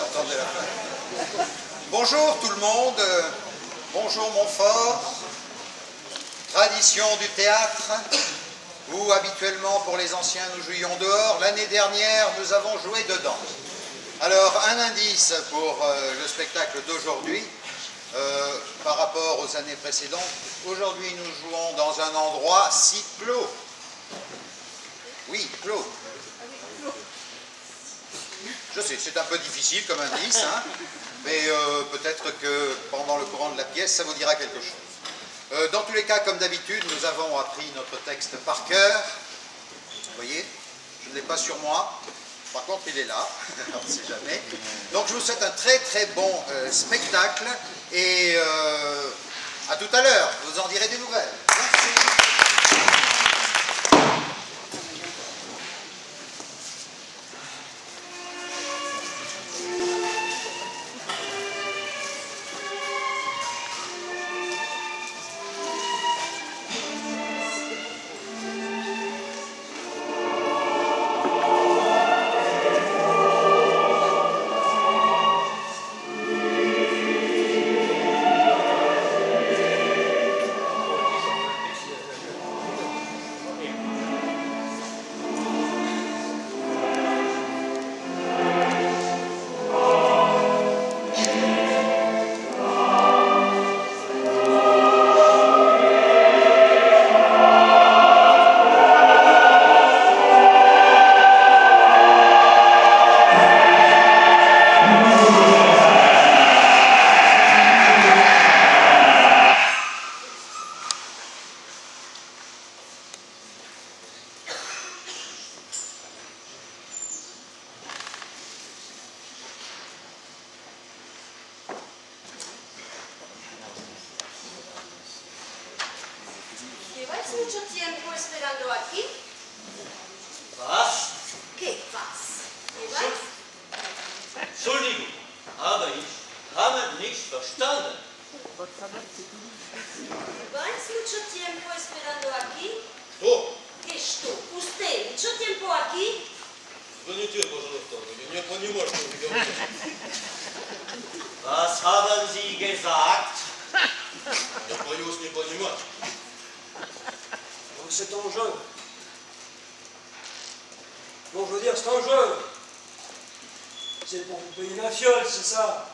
Attendez la fin. Bonjour tout le monde, bonjour Montfort, tradition du théâtre, où habituellement pour les anciens nous jouions dehors. L'année dernière nous avons joué dedans. Alors un indice pour le spectacle d'aujourd'hui, par rapport aux années précédentes. Aujourd'hui nous jouons dans un endroit si clos. Oui, clos. Je sais, c'est un peu difficile comme indice, hein, mais peut-être que pendant le courant de la pièce, ça vous dira quelque chose. Dans tous les cas, comme d'habitude, nous avons appris notre texte par cœur. Vous voyez, je ne l'ai pas sur moi. Par contre, il est là, on ne sait jamais. Donc, je vous souhaite un très très bon spectacle et à tout à l'heure. Vous en direz des nouvelles. Merci. ¿Lleváis mucho tiempo esperando aquí? Was? ¿Qué pasa? ¿Lleváis? Entschuldigung, aber ich habe nicht verstanden. ¿Lleváis mucho tiempo esperando aquí? Что? ¿Qué esto? ¿Usted mucho tiempo aquí? Извините, пожалуйста, я не понимаю, что вы говорите. Was haben Sie gesagt? Я боюсь не понимать. Donc c'est un jeu. Bon, je veux dire, c'est un jeu. C'est pour vous payer la fiole, c'est ça.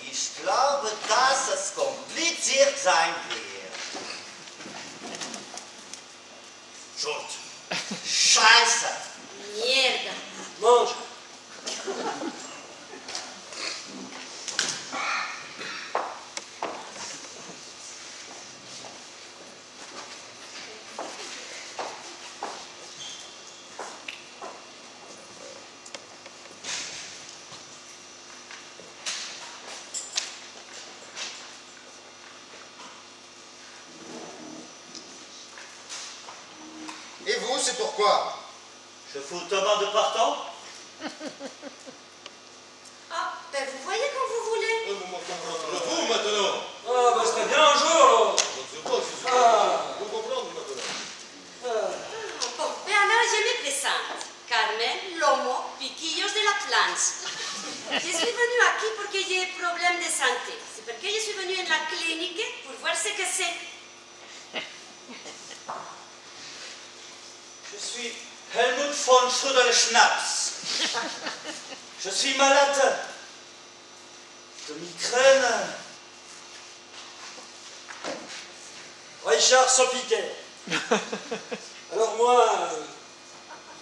Ich glaube, dass es kompliziert sein wird. Schuld. Scheiße. Mierda. Mange. Et vous, c'est pourquoi? Je fous Thomas de partant? Ah, ben vous voyez quand vous voulez. Je trouve maintenant. Ah, bah, ce serait bien un jour, alors. Je ne sais pas si c'est Ah. vous comprendre maintenant. Ah. Bon, ben alors je me présente. Carmen Lomo Piquillos de la Planche. Je suis venue aquí porque j'ai problème de santé. C'est parce que je suis venue en la clinique pour voir ce que c'est. Je suis Helmut von Schudel-Schnaps. Je suis malade de migraine. Richard Sopiquet. Alors moi,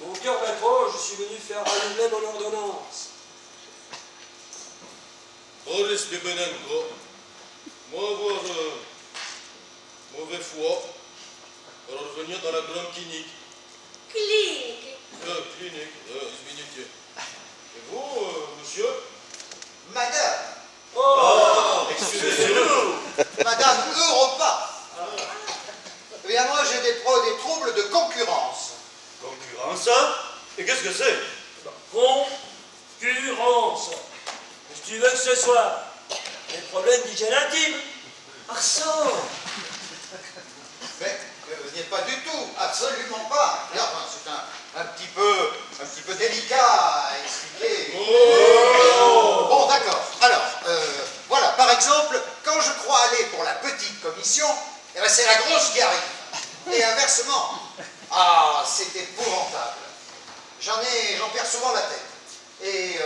mon cœur bat trop, je suis venu faire renouveler mon ordonnance. Boris Bebenenko, moi avoir mauvais foie, alors venir dans la grande clinique. Clinique. Clinique, извините. Et vous, monsieur? Madame, Oh, excusez-nous. Madame Europa. Eh bien moi j'ai des troubles de concurrence. Concurrence? Et qu'est-ce que c'est? Concurrence. Qu'est-ce que tu veux que ce soit? Des problèmes d'hygiène intime. Ach so. Mais vous n'y êtes pas du tout, absolument pas. Et enfin, renversement. Ah, c'est épouvantable. J'en perds souvent la tête. Et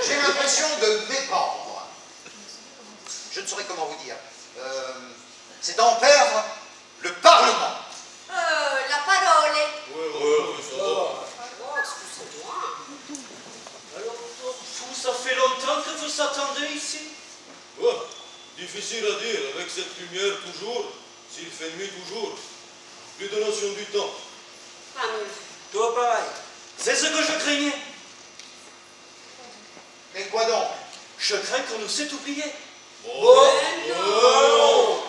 j'ai l'impression de m'épandre. Je ne saurais comment vous dire. C'est d'en perdre le Parlement. La parole. Ouais, ça va. Oh, excusez-moi. Alors, vous, ça fait longtemps que vous attendez ici? Ouais, difficile à dire, avec cette lumière toujours, s'il fait nuit toujours. Plus de notion du temps. Pas mieux. Toi, pareil. C'est ce que je craignais. Mais quoi donc? Je crains qu'on nous ait oubliés. Non.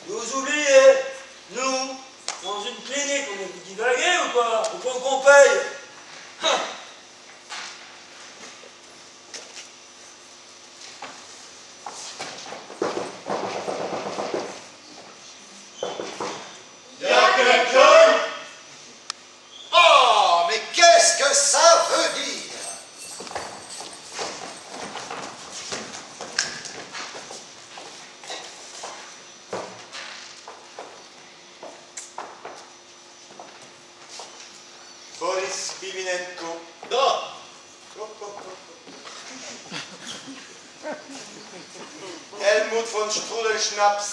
Vous oubliez, nous, dans une clinique, on est divagués ou quoi? Au point qu'on paye. Y a quelqu'un? Oh, mais qu'est-ce que ça veut dire? Boris Biminenko. Da! Helmut von Strudelschnaps.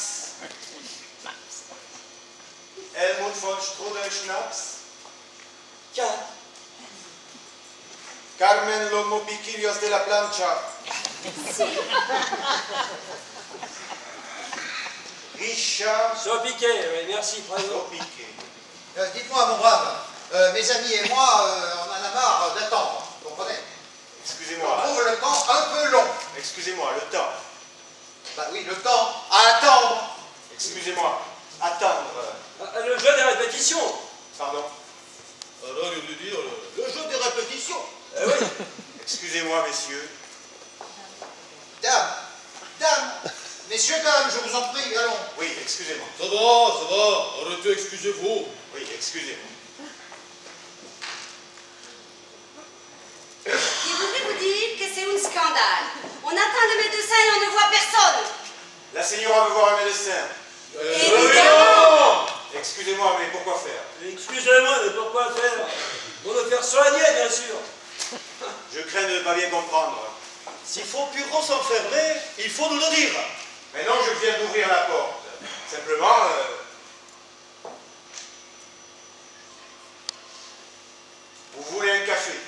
Helmut von Strudelschnaps. Tiens, Carmen Lomopiquillos de la Plancha. Richard soit piqué, oui, merci, présent. Lopiqué. Dites-moi, mon brave, mes amis et moi, on en a marre d'attendre, vous comprenez? On Excusez-moi. trouve le temps un peu long. Excusez-moi, le temps. Bah oui, le temps à attendre. Excusez-moi. Attendre. Le jeu des répétitions. Pardon. Alors, il veut dire, Le jeu des répétitions. Eh oui. Excusez-moi, messieurs. Dame, messieurs, dames, je vous en prie, allons. Oui, excusez-moi. ça va, arrêtez, excusez-vous. Oui, excusez-moi. Je voudrais vous dire que c'est un scandale. On attend le médecin et on ne voit personne. La señora veut voir un médecin. Évidemment. Excusez-moi, mais pourquoi faire? Excusez-moi, mais pourquoi faire? Pour le faire soigner, bien sûr. Je crains de ne pas bien comprendre. S'il faut plus gros s'enfermer, il faut nous le dire. Mais non, je viens d'ouvrir la porte. Simplement, vous voulez un café?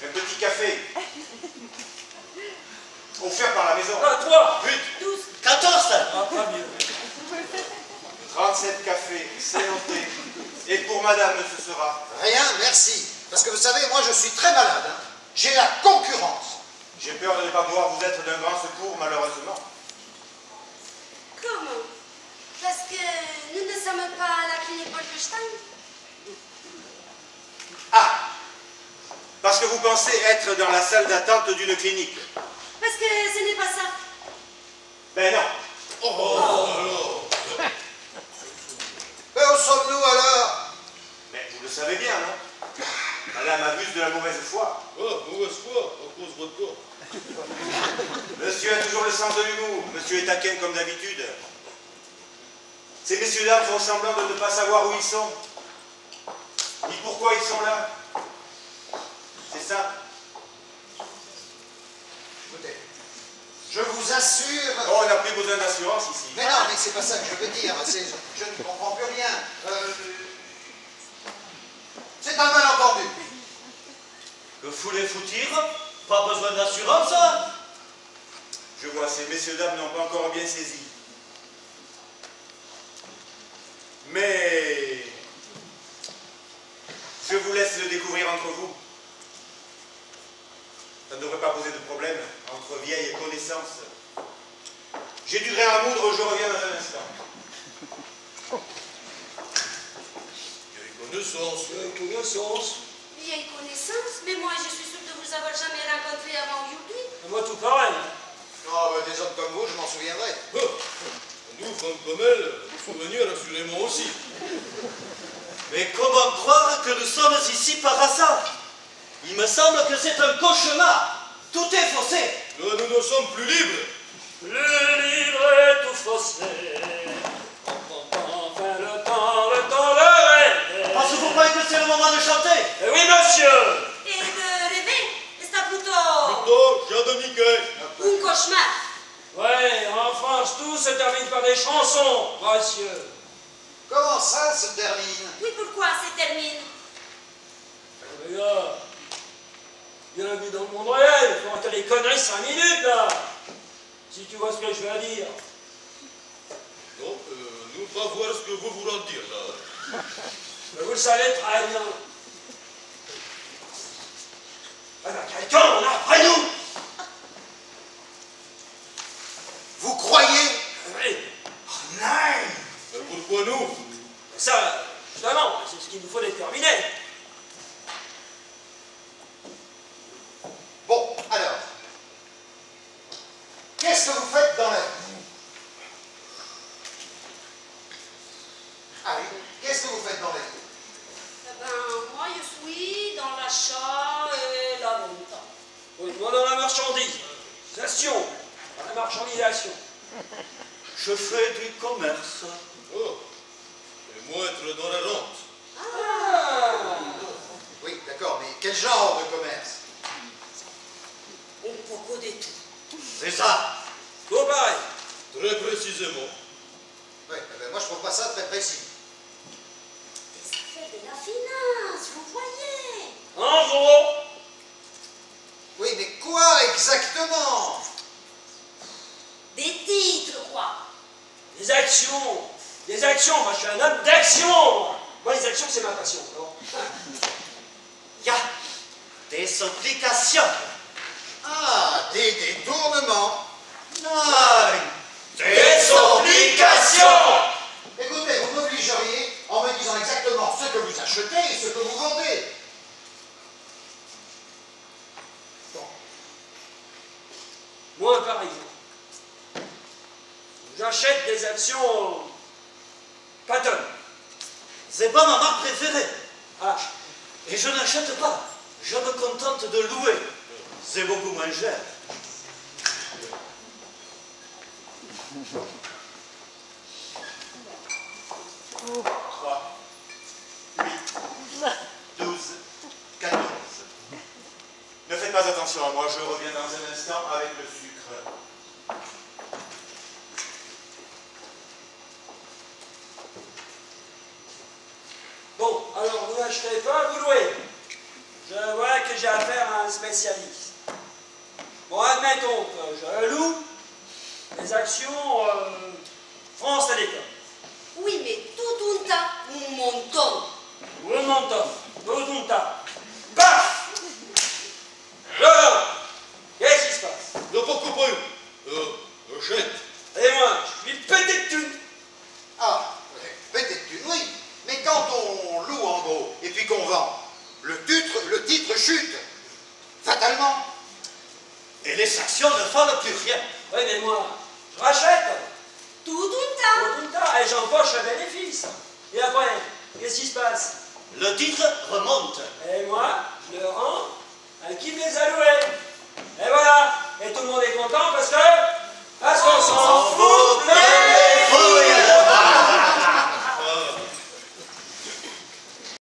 Un petit café? Offert par la maison. Ah, 3, 8, 12, 14. ah, pas mieux. 37 cafés, c'est noté. Et pour madame, ce sera? Rien, merci. Parce que vous savez, moi, je suis très malade. Hein. J'ai la concurrence. J'ai peur de ne pas pouvoir vous être d'un grand secours, malheureusement. Comment? Parce que nous ne sommes pas à la clinique Bolkestein. Ah! Parce que vous pensez être dans la salle d'attente d'une clinique. Parce que ce n'est pas ça. Ben non. Alors, Mais où sommes-nous alors? Mais vous le savez bien, non? Madame abuse de la mauvaise foi. mauvaise foi, à cause de votre corps. Monsieur a toujours le sens de l'humour. Monsieur est taquin comme d'habitude. Ces messieurs-dames font semblant de ne pas savoir où ils sont. Ni pourquoi ils sont là. C'est ça. Écoutez, je vous assure... Oh, on n'a plus besoin d'assurance ici. Mais non, mais c'est pas ça que je veux dire. Je ne comprends plus rien. C'est un malentendu. Que voulez-vous dire? Pas besoin d'assurance, hein? Je vois, ces messieurs-dames n'ont pas encore bien saisi. Mais... je vous laisse le découvrir entre vous. Ça ne devrait pas poser de problème entre vieilles connaissances. J'ai du grain à moudre, je reviens dans un instant. Connaissance. Vieille connaissance, mais moi je suis sûre de vous avoir jamais rencontré avant aujourd'hui. Moi, tout pareil. Oh, bah, des hommes comme vous, je m'en souviendrai. Nous, femmes comme elle, souvenir assurément aussi. Mais comment croire que nous sommes ici par hasard? Il me semble que c'est un cauchemar. Tout est faussé. Là, nous ne sommes plus libres. commencent tous se terminent par des chansons, monsieur. Comment ça se termine? Oui, pourquoi se termine? Les gars, bienvenue dans le monde réel, il faut entendre les conneries 5 minutes, là. Si tu vois ce que je veux dire. Non, nous pas voir ce que vous voulez dire, là. Mais vous le savez très bien. Ah ben, quelqu'un en a après nous. Vous croyez? Oui. Oh, non! Mais pourquoi nous? Ça, justement, c'est ce qu'il nous faut déterminer. Bon, alors, qu'est-ce que vous faites dans la vie? Ah oui, qu'est-ce que vous faites dans la vie? Eh ben, moi, je suis dans l'achat et la vente. Oui, moi dans la marchandisation, dans la marchandisation. Je fais du commerce. Oh. Et moi être dans la rente. Ah. Oui, d'accord, mais quel genre de commerce? Un poco de tout. C'est ça. Tout pareil. Très précisément. Oui, eh ben, moi je trouve pas ça très précis. Des affaires de la finance, vous voyez. En gros, Oui, mais quoi exactement? Des titres, quoi. des actions. Des actions, moi je suis un homme d'action. Moi les actions c'est ma passion. Alors. Il y a des obligations. Ah, des détournements. Non. Des obligations. Écoutez, vous m'obligeriez en me disant exactement ce que vous achetez et ce que vous vendez. Bon, Moi par exemple, j'achète des actions Patton. C'est pas ma marque préférée. Ah, Et je n'achète pas. Je me contente de louer. C'est beaucoup moins cher. 3, 8, 12, 14. Ne faites pas attention à moi, je reviens dans un instant avec le sucre. bon, alors vous n'achetez pas, vous louez. Je vois que j'ai affaire à un spécialiste. Bon, admettons que je loue les actions France Télécom. Oui, mais tout un tas, un monton. Ou un montant, tout un tas. Paf! Je vends. Qu'est-ce qui se passe? Le pas coupé. Jette. Et moi, je suis pété de thunes. ah, peut-être une, oui, mais quand on loue en gros et puis qu'on vend, le titre chute, fatalement. Et les actions ne valent plus rien. Oui, mais moi, je rachète. Tout un tas. Tout un tas. Et j'empoche un bénéfice. Et après, qu'est-ce qui se passe? Le titre